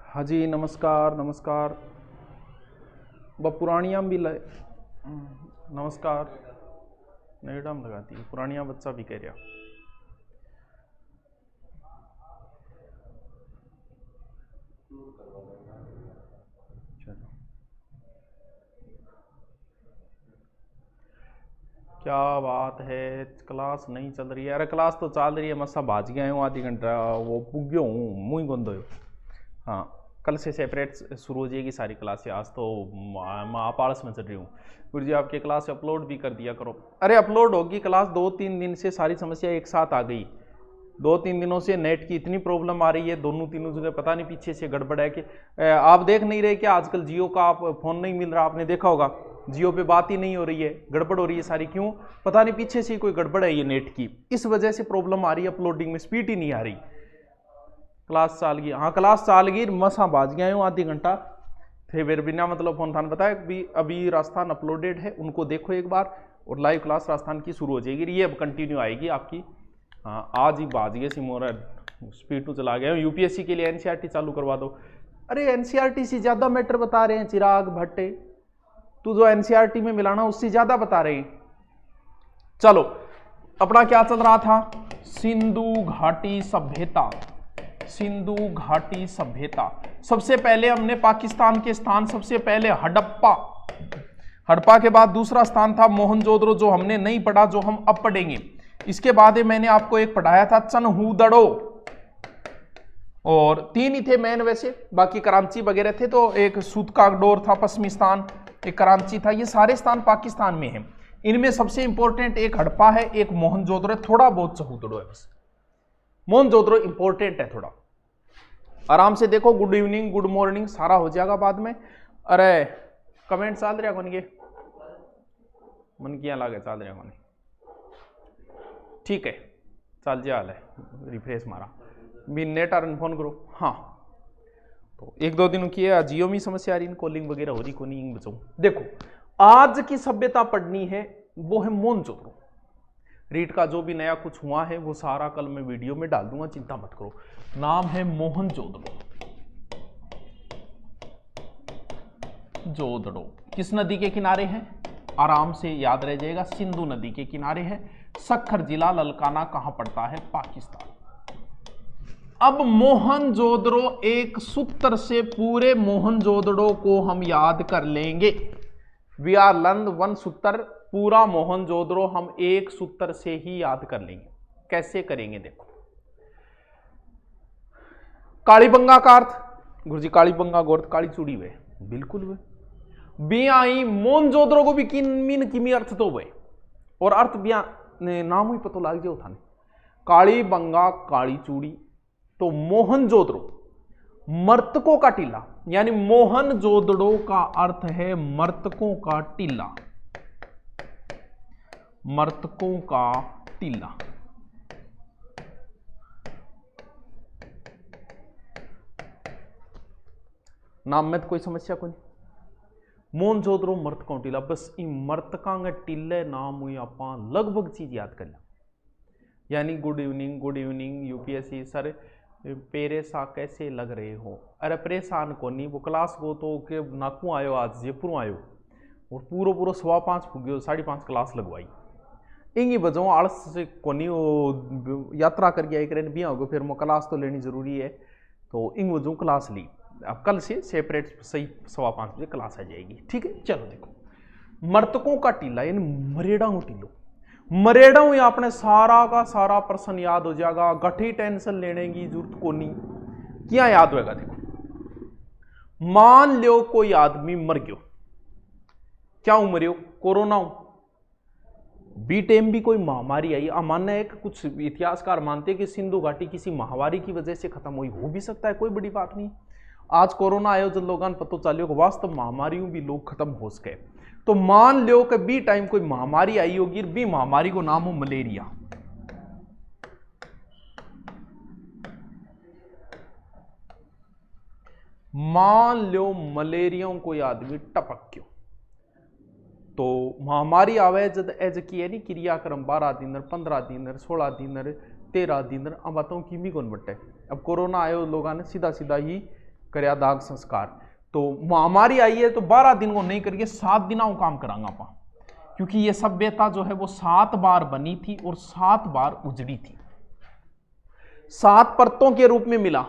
हाँ जी, नमस्कार नमस्कार। ब पुरानियाँ भी लय नमस्कार। नेड़म लगाती है पुरानिया बच्चा भी कह रहा। चलो, क्या बात है, क्लास नहीं चल रही है? अरे क्लास तो चल रही है, मसा भाज गया हूँ आधी घंटा, वो पुग्यो हूँ, मुँह गोंदो। हाँ, कल से सेपरेट शुरू हो जाएगी सारी क्लासें। आज तो मैं आप आलस में चल रही हूँ। गुरु जी आपकी क्लास अपलोड भी कर दिया करो। अरे अपलोड होगी क्लास, 2-3 दिन से सारी समस्या एक साथ आ गई। 2-3 दिनों से नेट की इतनी प्रॉब्लम आ रही है, दोनों तीनों जगह पता नहीं पीछे से गड़बड़ है कि आप देख नहीं रहे कि आजकल जियो का आप फोन नहीं मिल रहा, आपने देखा होगा जियो पे बात ही नहीं हो रही है, गड़बड़ हो रही है सारी। क्यों? पता नहीं, पीछे से कोई गड़बड़ है ये नेट की, इस वजह से प्रॉब्लम आ रही है, अपलोडिंग में स्पीड ही नहीं आ रही। क्लास चाल गई, हाँ क्लास चाल गई, मसा बाज गया हूँ आधी घंटा। फिर बिना मतलब फोन थान बताया भी अभी राजस्थान अपलोडेड है, उनको देखो एक बार, और लाइव क्लास राजस्थान की शुरू हो जाएगी, ये अब कंटिन्यू आएगी आपकी। हाँ आज ही बाज गए सिमोरा, स्पीड टू चला गया। यूपीएससी के लिए एनसीईआरटी चालू करवा दो। अरे एनसीईआरटी से ज्यादा मैटर बता रहे हैं चिराग भट्टे, तू जो एनसीईआरटी में मिलाना उससे ज्यादा बता रहे हैं। चलो, अपना क्या चल रहा था? सिंधु घाटी सभ्यता। सिंधु घाटी सभ्यता, सबसे पहले हमने पाकिस्तान के स्थान, सबसे पहले हड़प्पा। हड़प्पा के बाद दूसरा स्थान था मोहनजोदड़ो, जो हमने नहीं पढ़ा, जो हम अब पढ़ेंगे। इसके बाद मैंने आपको एक पढ़ाया था चनहूदड़ो, और 3 ही थे मेन वैसे, बाकी कराची वगैरह थे, तो एक सूतकागडोर था पश्चिमी स्थान, एक कराची था, ये सारे स्थान पाकिस्तान में हैं। इनमें सबसे इंपॉर्टेंट एक हड़प्पा है, एक मोहनजोदड़ो है, थोड़ा बहुत चनहूदड़ो है बस। मोहनजोदड़ो इंपॉर्टेंट है थोड़ा, आराम से देखो। गुड इवनिंग, गुड मॉर्निंग सारा हो जाएगा बाद में। अरे कमेंट चल रहा कौन के मन किया लागे चल रहा कौन? ठीक है, चल जा है, रिफ्रेश मारा भी नेट आर फोन करो। हाँ तो 1-2 दिन की है, जियो में समस्या आ रही, कॉलिंग वगैरह हो रही को नहीं बचाऊं। देखो आज की सभ्यता पढ़नी है, वो है मोहनजोदड़ो। रीड का जो भी नया कुछ हुआ है वो सारा कल मैं वीडियो में डाल दूंगा, चिंता मत करो। नाम है मोहनजोदड़ो। जोदड़ो किस नदी के किनारे है? आराम से याद रह जाएगा, सिंधु नदी के किनारे है। सक्खर जिला ललकाना कहां पड़ता है? पाकिस्तान। अब मोहनजोदड़ो एक सूत्र से पूरे मोहनजोदड़ो को हम याद कर लेंगे। वी आर लर्न वन सूत्र, पूरा मोहनजोदड़ो हम एक सूत्र से ही याद कर लेंगे। कैसे करेंगे देखो। कालीबंगा का अर्थ, गुरुजी कालीबंगा गोर्थ काली चूड़ी वे, बिल्कुल वे बी आई। मोहनजोदड़ो को भी किन मीन किमी अर्थ तो वे, और अर्थ बिया नाम ही पता लग जाओ थाने। कालीबंगा काली चूड़ी, तो मोहनजोदड़ो मर्तकों का टीला, यानी मोहनजोदड़ो का अर्थ है मर्तकों का टीला। मर्तकों का टीला। नाम में तो कोई समस्या कोई नहीं। मोहनजोदड़ो मर्तकों टीला, बस इन मर्तकां टीले नाम हुई आप लगभग चीज याद कर लें। यानी गुड इवनिंग यूपीएससी सर पेरेसा कैसे लग रहे हो? अरे परेशान को नहीं, वो क्लास को तो के नाकू आयो, आज जयपुर आयो, और पूरा 5:15 फुग्यो, 5:30 क्लास लगवाई। इंगी बजाओ आलस से कोनी, वो यात्रा करके आई करें भी आओगे, फिर वो क्लास तो लेनी जरूरी है, तो इंग बजाओ क्लास ली। अब कल से सेपरेट सही 5:15 बजे क्लास आ जाएगी, ठीक है। चलो देखो, मर्तकों का टीला यानी मरेड़ा टीलो। मरेड़ा हुई आपने सारा का सारा प्रश्न याद हो जाएगा, गठी टेंशन लेने की जरूरत को नहीं। क्या याद होगा देखो, मान लो कोई आदमी मर गयो, क्या मरियो? कोरोना। बी टाइम भी कोई महामारी आई, मानना है कि कुछ इतिहासकार मानते हैं कि सिंधु घाटी किसी महामारी की वजह से खत्म हुई, हो भी सकता है, कोई बड़ी बात नहीं। आज कोरोना आयो जब लोगों पता चलियो कि वास्तव महामारियों भी लोग खत्म हो सके, तो मान लो कि बी टाइम कोई महामारी आई होगी, बी महामारी को नाम हो मलेरिया। मान लो मलेरिया कोई आदमी टपक गयो, तो महामारी आवे जब एज की है नी क्रियाक्रम 12 दिन, 15 दिन, 16 दिन, 13 दिन, अब बताऊं कि भी कौन बटे। अब कोरोना आयो लोगों ने सीधा सीधा ही करया दाग संस्कार। तो महामारी आई है तो 12 दिन को नहीं करिए, 7 दिन को काम करांगा आपा, क्योंकि ये सभ्यता जो है वो 7 बार बनी थी और 7 बार उजड़ी थी। 7 परतों के रूप में मिला,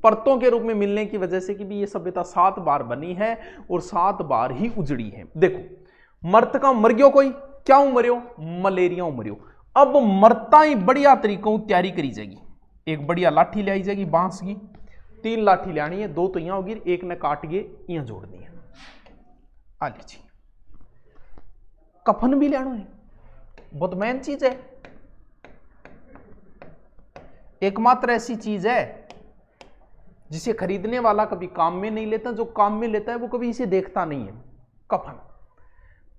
परतों के रूप में मिलने की वजह से कि भी ये सभ्यता 7 बार बनी है और 7 बार ही उजड़ी है। देखो मरतका मर गयो, कोई क्या मरियो, मलेरिया मरियो। अब मरता ही बढ़िया तरीकों तैयारी करी जाएगी। एक बढ़िया लाठी ले आई जाएगी बांस की, 3 लाठी लानी है, 2 तो यहां होगी, एक ने काट के यहां जोड़नी है। आ लीजिए, कफन भी लेना है, बहुत मेन चीज है, एकमात्र ऐसी चीज है जिसे खरीदने वाला कभी काम में नहीं लेता, जो काम में लेता है वो कभी इसे देखता नहीं है। कफन,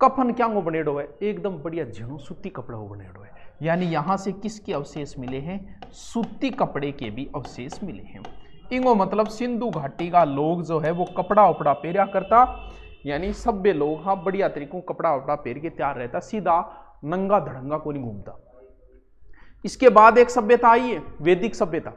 कफन क्या वो बनेडो है, एकदम बढ़िया झीणो सूती कपड़ा वो बनेडो है। यानी यहां से किसके अवशेष मिले हैं, सूती कपड़े के भी अवशेष मिले हैं। इंगो मतलब सिंधु घाटी का लोग जो है वो कपड़ा उपड़ा पहरा करता, यानी सभ्य लोग हाँ बढ़िया तरीकों कपड़ा उपड़ा पहर के तैयार रहता, सीधा नंगा धड़ंगा को नहीं घूमता। इसके बाद एक सभ्यता आई है, वैदिक सभ्यता।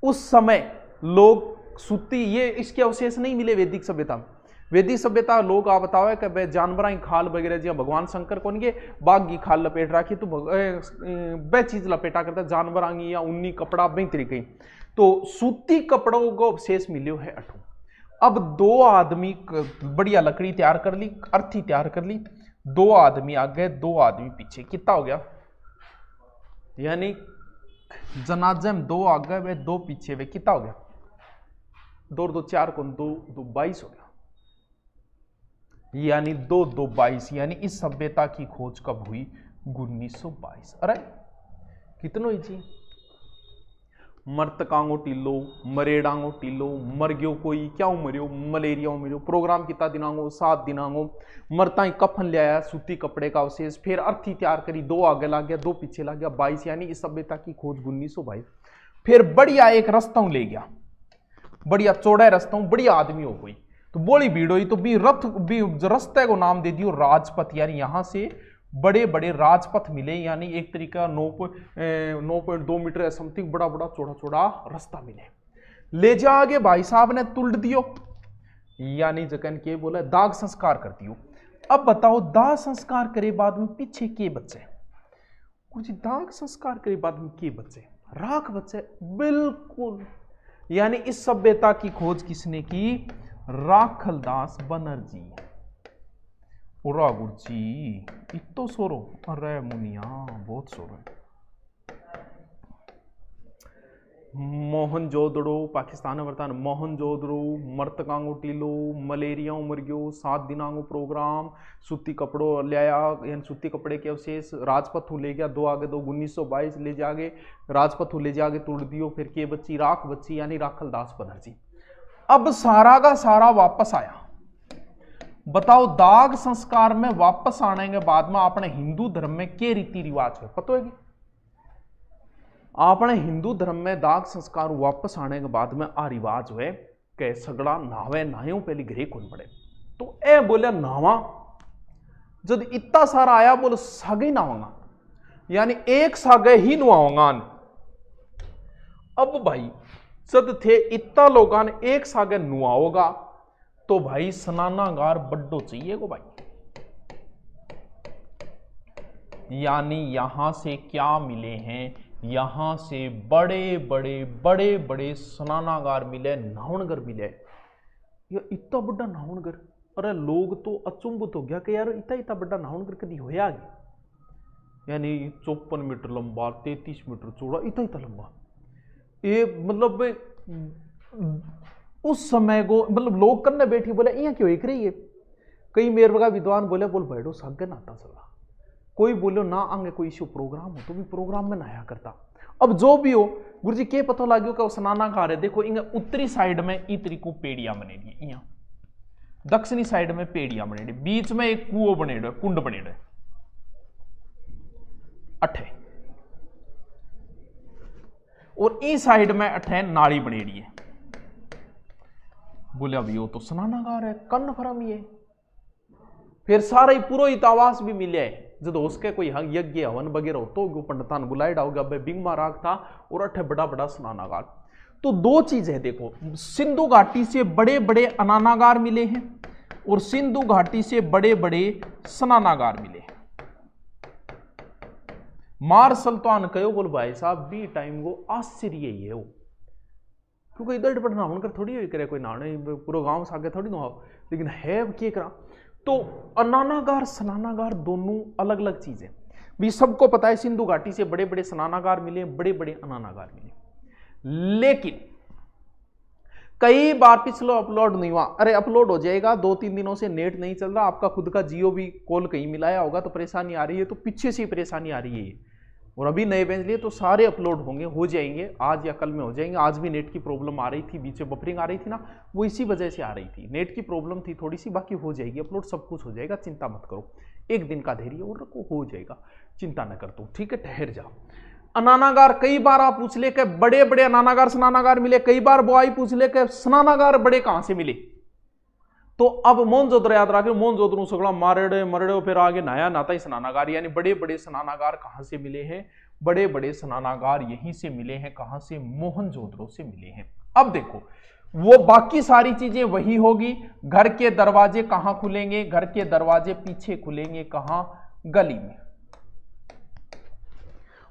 उस समय लोग सूती, ये इसके अवशेष नहीं मिले वैदिक सभ्यता में। वैदिक सभ्यता लोग आप बताओ है कि जानवर की खाल वगैरह जी भगवान शंकर कौन के बाघ की खाल लपेट रखी, तो वह चीज लपेटा करता जानवर आंगी या उन्नी कपड़ा बई तरीके। तो सूती कपड़ों को अवशेष मिले है 8। अब 2 आदमी बढ़िया लकड़ी तैयार कर ली, अर्थी तैयार कर ली, 2 आदमी आगे 2 आदमी पीछे, कितना हो गया, यानी जनाजे में 2 आगे वे 2 पीछे, वे कितना हो गया, 2 2 4 को 2 2 22 हो गया, यानी 2 2 22। यानी इस सभ्यता की खोज कब हुई, 1922। अरे कितनो ही मरतकांगो टीलो, मरेडांगो टीलो, मर गयो कोई, क्या मरियो, मलेरिया मरियो। प्रोग्राम कितना दिनांगो, 7 दिनांगो। मरता ही कफन ले आया, सूती कपड़े का अवशेष, फिर अर्थी तैयार करी, 2 आगे लग गया 2 पीछे लग गया, 22। यानी इस सभ्यता की खोज 1922। फिर बढ़िया एक रस्ता ले गया, बढ़िया चौड़ा रस्ता, बढ़िया आदमी हो कोई, तो बोली भीड़ हुई, तो भी रथ भी रस्ते को नाम दे दियो राजपथ। यानी यहां से बड़े बड़े राजपथ मिले, यानी एक तरीका 9.2 मीटर समथिंग बड़ा बड़ा चौड़ा चौड़ा रास्ता मिले। ले जा आगे भाई साहब ने तुल्ड दियो, यानी जकन के बोला दाग संस्कार कर दियो। अब बताओ दाग संस्कार करे बाद में पीछे के बच्चे, कुछ दाग संस्कार करे बाद में के बच्चे, राख बच्चे, बिल्कुल। यानी इस सभ्यता की खोज किसने की, राखलदास बनर्जी। उरा गुरुजी इतो सोरो, अरे मुनिया बहुत सोरो है। मोहनजोदड़ो पाकिस्तान में वर्तमान, मोहनजोदड़ो, मरतकांगो टीलो, मलेरिया मर गयो, 7 दिनांगो प्रोग्राम, सूती कपड़ो ले आया, यानी सूती कपड़े के अवशेष, राजपथू ले गया 2 आगे 2, 1922 ले जागे राजपथू ले जाके तोड़ दियो। फिर के बच्ची, राख बच्ची, यानी राखलदास बनर्जी। अब सारा का सारा वापस आया। बताओ दाग संस्कार में वापस आने के बाद में अपने हिंदू धर्म में के रीति रिवाज है पता है कि अपने हिंदू धर्म में दाग संस्कार वापस आने के बाद में आ रिवाज है कि सगड़ा नहावे, नहायो पहले घरे कौन पड़े, तो ए बोले नहावा, जब इतना सारा आया बोले सागे ही नहाऊंगा, यानी एक सागे ही नहाऊंगा। अब भाई जब थे इतना लोगों ने एक सागे नुआओगा तो भाई स्नानागार बड्डो चाहिए को भाई, यानी यहां से क्या मिले हैं, यहां से बड़े बड़े स्नानागार मिले, नहावनगर मिले। ये इतना बड़ा नहावनगर, अरे लोग तो अचंभित हो गया कि यार इतना बड़ा नहावनगर कभी होया गया, यानी 54 मीटर लंबा, 33 मीटर चौड़ा, इतना लंबा। ये मतलब उस समय को मतलब लोग करने बैठी बोले यहाँ क्यों एक रही है। कई मेरे का विद्वान बोले बोल बैठो सागे नहाता चला, कोई बोलो ना आगे कोई इश्यू प्रोग्राम हो तो भी प्रोग्राम में नहाया करता। अब जो भी हो गुरुजी के पता लाग्यो कि स्नानागार है। देखो इंगे उत्तरी साइड में ई तरीको पेड़िया बनेगी, यहाँ दक्षिणी साइड में पेड़िया बनेगी, बीच में एक कुओं बनेडो, कुंड बनेडो अठे, और इस साइड में अठे नाली बनेड़ी है। बोले अब यो तो स्नानागार है, कन्न फरम ये। फिर सारा ही पुरोहित आवास भी मिले, जब उसके कोई यज्ञ हवन वगैरह हो तो पंडितान बुलाए डाओगे, अब बिंगमा राग था और अठे बड़ा बड़ा स्नानागार। तो दो चीज है देखो, सिंधु घाटी से बड़े बड़े अनानागार मिले हैं और सिंधु घाटी से बड़े बड़े स्नानागार मिले हैं। मार सुल्तान कहो बोल भाई साहब बी टाइम को आश्चर्य ही है वो, क्योंकि इधर पढ़ना होकर थोड़ी हुई करे कोई नाने पूरा गांव से आगे थोड़ी ना हो, लेकिन है क्या करा। तो अनानागार स्नानागार दोनों अलग अलग चीजें भी, सबको पता है सिंधु घाटी से बड़े बड़े स्नानागार मिले, बड़े बड़े अनानागार मिले, लेकिन कई बार पिछले अपलोड नहीं हुआ। अरे अपलोड हो जाएगा, 2-3 दिनों से नेट नहीं चल रहा, आपका खुद का जियो भी कॉल कहीं मिलाया होगा तो परेशानी आ रही है, तो पीछे से ही परेशानी आ रही है। और अभी नए बेंच लिए तो सारे अपलोड होंगे, हो जाएंगे, आज या कल में हो जाएंगे। आज भी नेट की प्रॉब्लम आ रही थी, बीच में बफरिंग आ रही थी ना, वो इसी वजह से आ रही थी, नेट की प्रॉब्लम थी थोड़ी सी, बाकी हो जाएगी अपलोड, सब कुछ हो जाएगा, चिंता मत करो, एक दिन का धैर्य और रखो, हो जाएगा, चिंता न कर तू, ठीक है, ठहर जा। अनानागार कई बार आप पूछ ले कि बड़े बड़े अनानागार स्नानागार मिले, कई बार बुआई पूछ ले कि स्नानागार बड़े कहां से मिले। तो अब मोहनजोदड़ो याद रखे, मोहनजोदड़ो सगड़ा मारेड़े मरड़े, फिर आगे नया नाता ही स्नानागार, यानी बड़े बड़े स्नानागार कहां से मिले हैं, बड़े बड़े स्नानागार यहीं से मिले हैं, कहां से, मोहनजोदड़ो से मिले हैं। अब देखो वो बाकी सारी चीजें वही होगी, घर के दरवाजे कहां खुलेंगे, घर के दरवाजे पीछे खुलेंगे, कहां, गली में।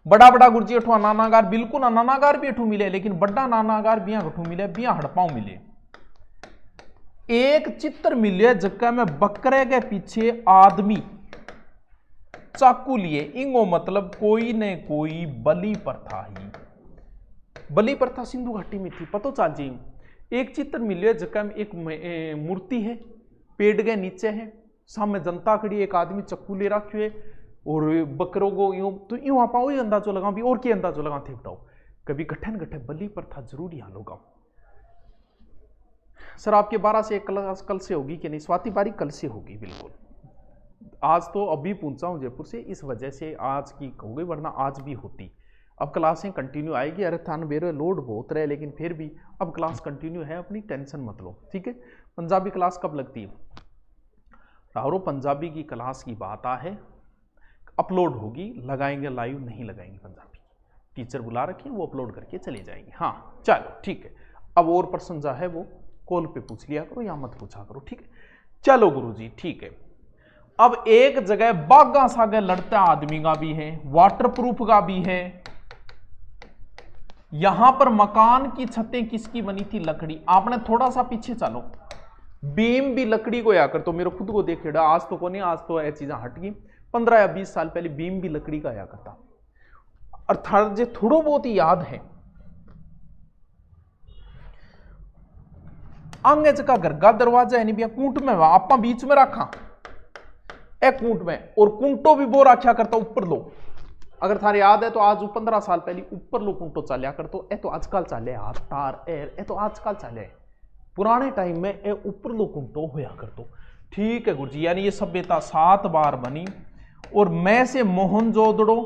बड़ा बड़ा गुरुजी अठू अनानागार, बिल्कुल अनानागार भी अठू मिले, लेकिन बड़ा अनानागार बिया अठू मिले, बिया हड़पाऊ मिले। एक चित्र मिले जगह में बकरे के पीछे आदमी चाकू लिए, इंगो मतलब कोई ने कोई बलि प्रथा ही, बलि प्रथा सिंधु घाटी में थी, पतो चल जी। एक चित्र मिले जगह में एक मूर्ति है, पेड़ के नीचे है, सामने जनता खड़ी, एक आदमी चक्कू ले रखे है और बकरों को यूं, तो यूं आप वही अंदाजो लगा भी, और क्या अंदाजो लगा थे बताओ, कभी गठन गठे बलि प्रथा जरूर यहाँ लोग। सर आपके 12 से 1 क्लास कल से होगी कि नहीं, स्वाति बारी कल से होगी बिल्कुल। आज तो अभी पहुंचा हूं जयपुर से, इस वजह से आज की हो गई, वरना आज भी होती। अब क्लासें कंटिन्यू आएगी, अरे थान बेरो लोड बहुत रहे, लेकिन फिर भी अब क्लास कंटिन्यू है, अपनी टेंशन मत लो, ठीक है। पंजाबी क्लास कब लगती है रावरो, पंजाबी की क्लास की बात है, अपलोड होगी, लगाएंगे लाइव नहीं लगाएंगे पंजाबी, टीचर बुला रखे हैं, वो अपलोड करके चले जाएंगे। हाँ चलो ठीक है, अब और पर्सन जो है वो कॉल पे पूछ लिया करो या मत पूछा करो, ठीक है। चलो गुरुजी ठीक है। अब एक जगह बागा सागे लड़ता आदमी का भी है, वाटरप्रूफ का भी है। यहां पर मकान की छतें किसकी बनी थी, लकड़ी। आपने थोड़ा सा पीछे चलो, बीम भी लकड़ी को आकर, तो मेरे खुद को देखेड़ा, आज तो को नहीं, आज तो ये चीजें हट गई, 15 या 20 साल पहले बीम भी लकड़ी का आया करता। अर्थात जो थोड़ा बहुत ही याद है, आगे का घर का दरवाजा है नहीं भैया, कूट में आप बीच में रखा ए कूट में, और कुंटो भी वो रखा करता ऊपर लो। अगर थारे याद है तो आज 15 साल पहले ऊपर लो कुंटो चालिया कर, तो ए तो आजकल चाले हाथ तार ए तो आजकल चाले, पुराने टाइम में ए ऊपर लो कुंटो होया कर तो, ठीक है गुरुजी। यानी ये सभ्यता 7 बार बनी, और मैं से मोहनजोदड़ो,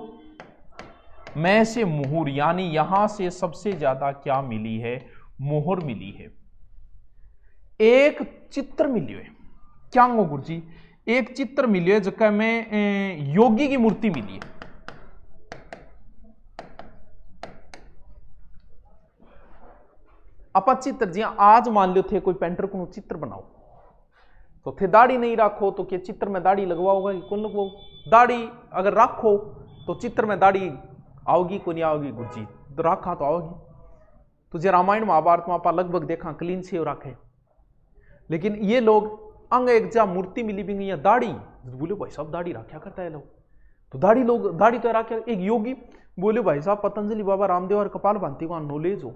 मैं से मुहूर, यानी यहां से सबसे ज्यादा क्या मिली है, मोहर मिली है। एक चित्र मिली है, क्या हो गुरुजी, एक चित्र मिली है जगह में योगी की मूर्ति मिली है। अपा चित्र जी आज मान लो थे कोई पेंटर को चित्र बनाओ, तो थे दाढ़ी नहीं रखो तो क्या चित्र में दाढ़ी लगवाओगा कि कौन लगवाओ, दाढ़ी अगर रखो तो चित्र में दाढ़ी आओगी को नहीं आओगी गुरुजी, तो रखा तो आओगी। तुझे रामायण महाभारत में आप लगभग देखा क्लीन से रखे, लेकिन ये लोग अंग एक जा मूर्ति मिली भी नहीं, दाढ़ी बोले भाई साहब दाढ़ी रखा करता है लोग, तो दाढ़ी लोग दाढ़ी तो रखा। एक योगी बोले भाई साहब पतंजलि बाबा रामदेव और कपाल भांति को नॉलेज हो,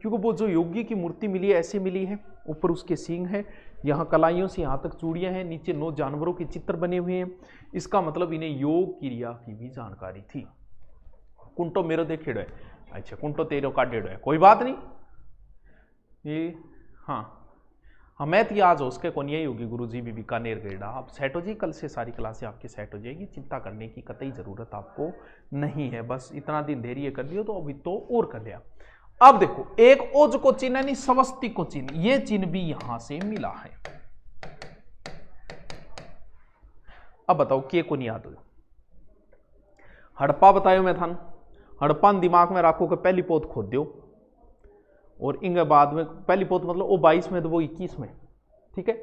क्योंकि वो जो योगी की मूर्ति मिली है ऐसे मिली है, ऊपर उसके सींग है, यहाँ कलाइयों से यहाँ तक चूड़ियां हैं, नीचे 9 जानवरों के चित्र बने हुए हैं। इसका मतलब इन्हें योग क्रिया की भी जानकारी थी। कुंटो मेरो देखेड़ो है, अच्छा कुंटो तेरो काटेड़ो है, कोई बात नहीं, ये हाँ मैथ आज हो उसके कौन यही होगी गुरुजी भी बीकानेर गएड़ा। आप सेट हो जी, कल से सारी क्लासें आपकी सेट हो जाएगी, चिंता करने की कतई जरूरत आपको नहीं है, बस इतना दिन धैर्य कर लियो तो अभी तो और कर लिया। अब देखो एक ओज को चिन्ह यानी स्वस्ति को चिन्ह, ये चिन्ह भी यहां से मिला है। अब बताओ के को नहीं याद हो, हड़प्पा बतायो मैं थान, हड़प्पा दिमाग में रखो कि पहली पोत खोद दो, और इनके बाद में पहली पोत मतलब वो 22 में तो वो 21 में, ठीक है।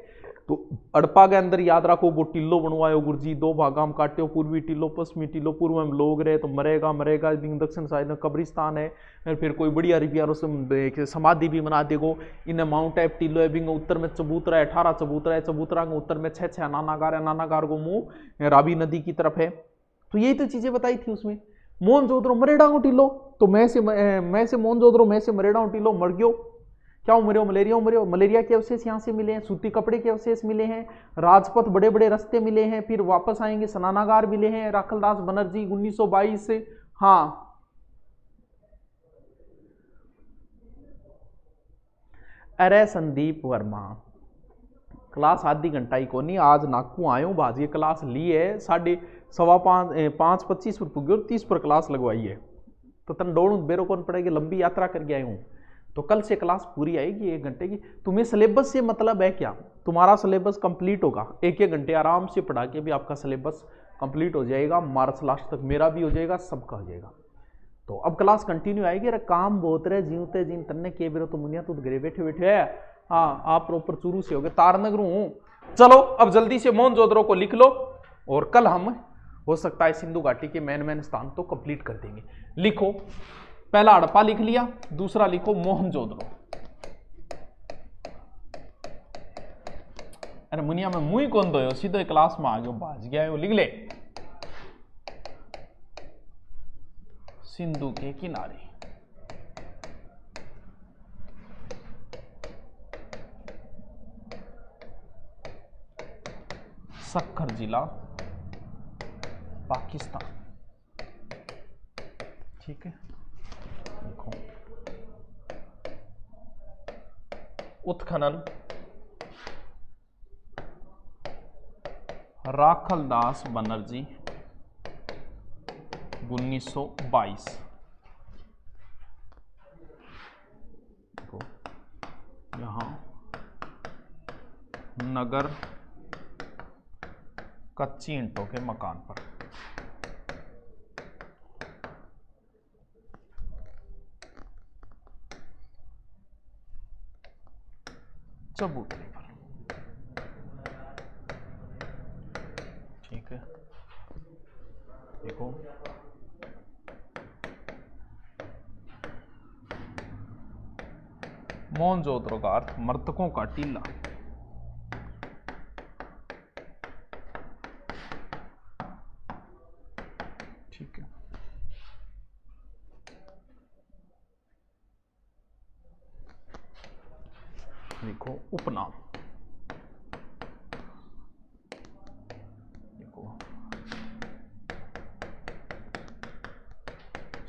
तो अड़पा के अंदर याद रखो वो टिल्लो बनवायो गुरुजी, 2 भागा में काट्यो, पूर्वी टिल्लो पश्चिमी टिल्लो। पूर्व में लोग रहे तो मरेगा मरेगा, दक्षिण साइड में कब्रिस्तान है, फिर कोई बढ़िया रिपियारो से समाधि भी बना देगो। इन्हें माउंट टाइप टिल्लो है, बिंग उत्तर में चबूतरा है, 18 चबूतरा है, चबूतरा के उत्तर में 6 नानागार है, नानागार को मुंह रावी नदी की तरफ है। तो यही तो चीजें बताई थी उसमें। मोहनजोदड़ो मरेड़ा को टिल्लो, तो मैं से मोहनजोदड़ो, मैं से मरेड़ा टिल्लो मर गयो। क्या मरे? मलेरिया के अवशेष यहाँ से मिले हैं, सूती कपड़े के अवशेष मिले हैं, राजपथ बड़े बड़े रास्ते मिले हैं, फिर वापस आएंगे स्नानागार मिले हैं, राखलदास बनर्जी 1922 से। हाँ, अरे संदीप वर्मा, क्लास आधी घंटा ही को नहीं, आज नाकू आयो भाजी क्लास ली है, 5:25 पर पुग्यो, 30 पर क्लास लगवाई है। तो तन दौड़ू बेरो कौन पड़ेगी, लंबी यात्रा करके आया हूँ। तो कल से क्लास पूरी आएगी 1 घंटे की। तुम्हें सिलेबस से मतलब है क्या? तुम्हारा सिलेबस कंप्लीट होगा, 1-1 घंटे आराम से पढ़ा के भी आपका सिलेबस कंप्लीट हो जाएगा, मार्च लास्ट तक मेरा भी हो जाएगा, सबका हो जाएगा। तो अब क्लास कंटिन्यू आएगी। अरे काम बहुत रहे, जीवते जीन तन्ने के बेरो तो मुनिया तो घरे बैठे बैठे है। हाँ, आप प्रॉपर चूरू से हो गए, तारनगर हूँ। चलो अब जल्दी से मोहनजोदड़ो को लिख लो, और कल हम हो सकता है सिंधु घाटी के मेन स्थान तो कंप्लीट कर देंगे। लिखो, पहला हड़प्पा लिख लिया, दूसरा लिखो मोहनजोदड़ो। अरे मुनिया में मुंह ही कौन दो, सीधे क्लास में आ गयो, भाज गया है, लिख ले। सिंधु के किनारे सक्खर जिला पाकिस्तान, ठीक है। देखो, उत्खनन राखलदास बनर्जी 1922। देखो यहां नगर कच्ची ईंटों के मकान पर। चबूतरे पर, ठीक है। देखो मोहनजोदड़ो का अर्थ मृतकों का टीला, ठीक है। देखो उपनाम, देखो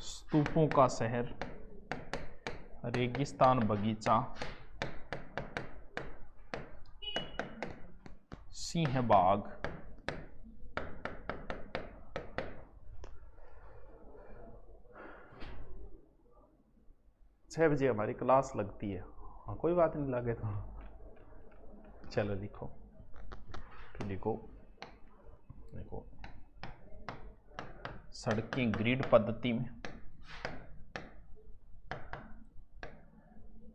स्तूपों का शहर, रेगिस्तान बगीचा, सिंह बाग, 6 बजे हमारी क्लास लगती है। हाँ, कोई बात नहीं, लगे तो चलो लिखो। तो लिखो, देखो सड़कें ग्रिड पद्धति में,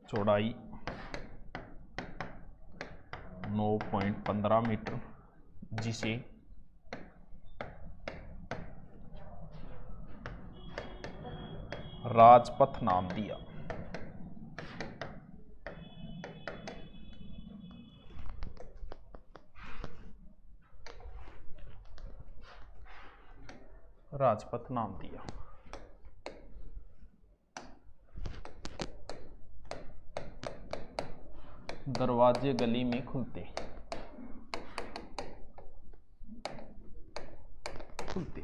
चौड़ाई 9.15 मीटर, जिसे राजपथ नाम दिया। राजपथ नाम दिया। दरवाजे गली में खुलते खुलते।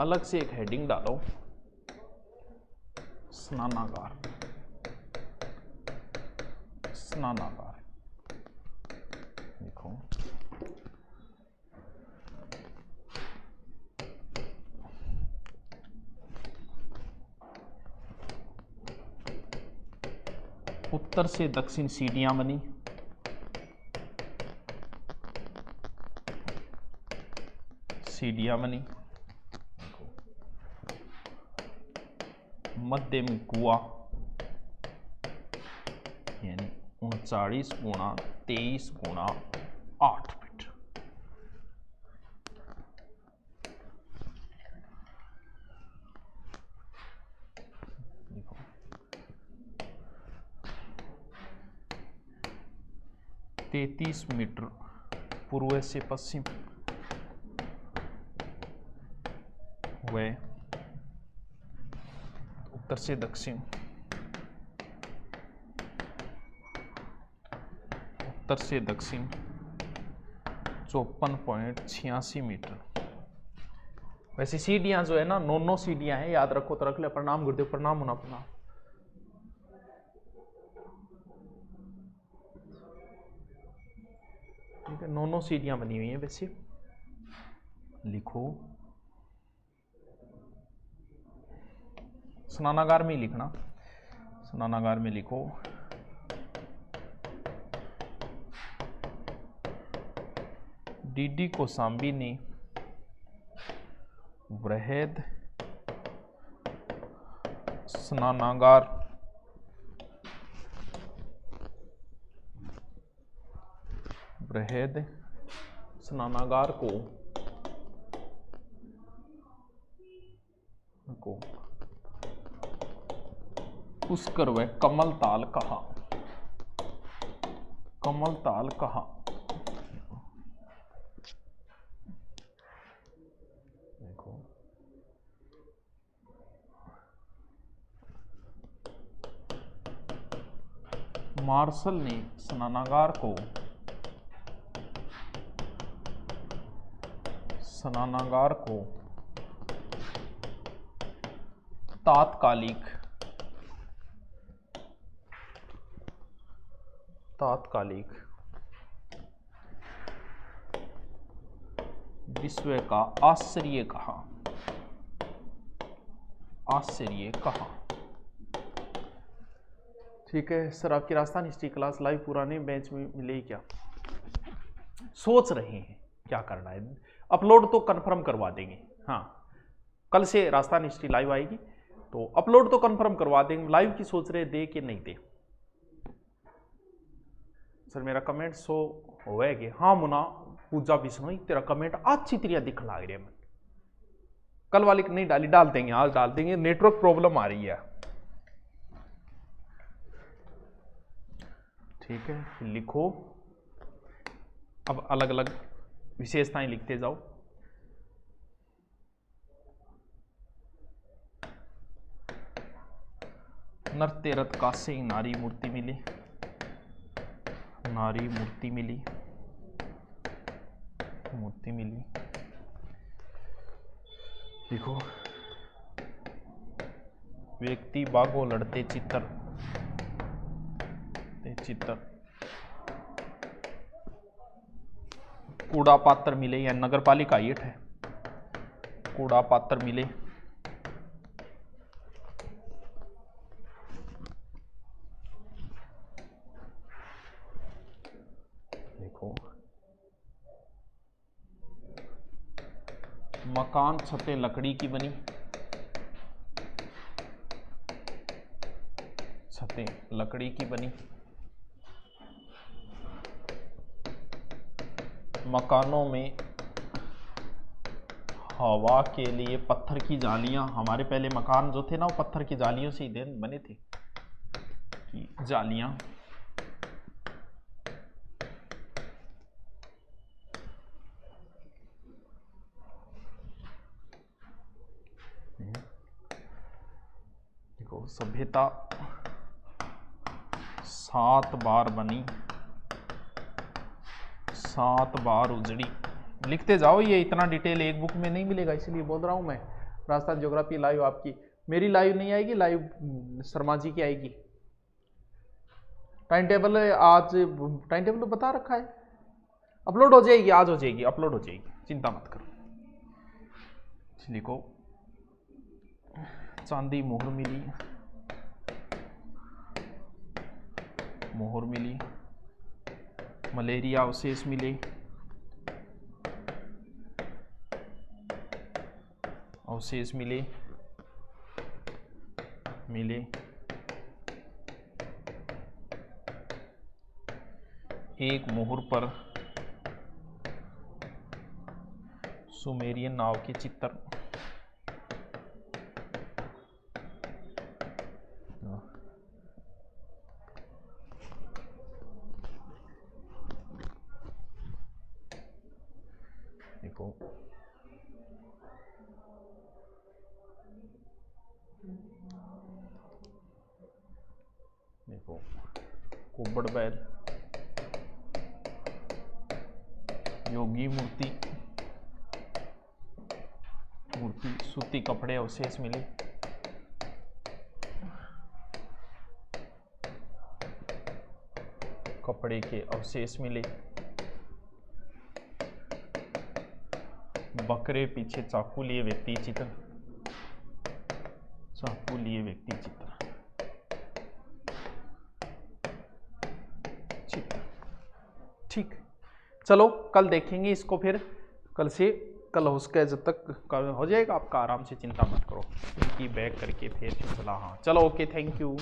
अलग से एक हेडिंग डालो, स्नानागार। स्नानागार देखो, उत्तर से दक्षिण सीढ़ियां बनी, सीढ़ियां बनी, मध्य में कुआ, यानी 39 गुणा 23 गुणा 8 फीट। देखो 33 मीटर पूर्व से पश्चिम व उत्तर से दक्षिण, उत्तर से दक्षिण 54.86 मीटर। वैसे सीढ़ियां जो है ना, 9 सीढ़ियां हैं, याद रखो तो रख ले। प्रणाम गुरुदेव, प्रणाम होना, प्रणाम। ठीक है, 9 सीढ़ियां बनी हुई हैं वैसे। लिखो, स्नानागार में ही लिखना, स्नानागार में लिखो डीडी कोसांबी ने बृहद स्नानागार को पुष्कर व कमलताल कहा, कमलताल कहा। देखो मार्शल ने स्नानागार को तात्कालिक विश्व का आश्चर्य कहा, आश्चर्य कहा। ठीक है सर, आपकी राजस्थान हिस्ट्री क्लास लाइव पुराने बैच में मिलेगी क्या? सोच रहे हैं क्या करना है, अपलोड तो कंफर्म करवा देंगे। हाँ, कल से राजस्थान हिस्ट्री लाइव आएगी तो अपलोड तो कंफर्म करवा देंगे। लाइव की सोच रहे दे कि नहीं दे? सर मेरा कमेंट शो होएगा? हाँ मुना पूजा बिश्नोई, तेरा कमेंट अच्छी तरह दिखने लग रही है। मैं कल वाली नहीं डाली, डाल देंगे, आज डाल देंगे। नेटवर्क प्रॉब्लम आ रही है। ठीक है, लिखो। अब अलग अलग विशेषताएं लिखते जाओ। नृत्य रथ का से नारी मूर्ति मिली, नारी मूर्ति मिली, मूर्ति मिली। देखो व्यक्ति बागो लड़ते चित्र, चित्र। कूड़ा पात्र मिले, या नगर पालिका ये है, कूड़ा पात्र मिले। देखो मकान छतें लकड़ी की बनी, छतें लकड़ी की बनी। मकानों में हवा के लिए पत्थर की जालियां, हमारे पहले मकान जो थे ना वो पत्थर की जालियों से ही बने थे, कि जालियां। देखो सभ्यता 7 बार बनी, 7 बार उजड़ी। लिखते जाओ, ये इतना डिटेल एक बुक में नहीं मिलेगा, इसलिए बोल रहा हूं मैं। राजस्थान ज्योग्राफी लाइव आपकी, मेरी लाइव नहीं आएगी, लाइव शर्मा जी की आएगी। टाइम टेबल आज, टाइम टेबल तो बता रखा है, अपलोड हो जाएगी, आज हो जाएगी, अपलोड हो जाएगी, चिंता मत करो। लिखो चांदी मोहर मिली, मोहर मिली। मलेरिया अवशेष मिले, अवशेष मिले एक मोहर पर सुमेरियन नाव के चित्र। देखो देखो कुब्बड़ बैल, योगी मूर्ति, सूती कपड़े अवशेष मिले, कपड़े के अवशेष मिले, बकरे पीछे चाकू लिए व्यक्ति चित्र, चाकू लिए व्यक्ति चित्र, ठीक। चलो कल देखेंगे इसको, फिर कल उसके जब तक हो जाएगा आपका, आराम से चिंता मत करो, इनकी बैक करके फिर चला। हाँ चलो, ओके, थैंक यू।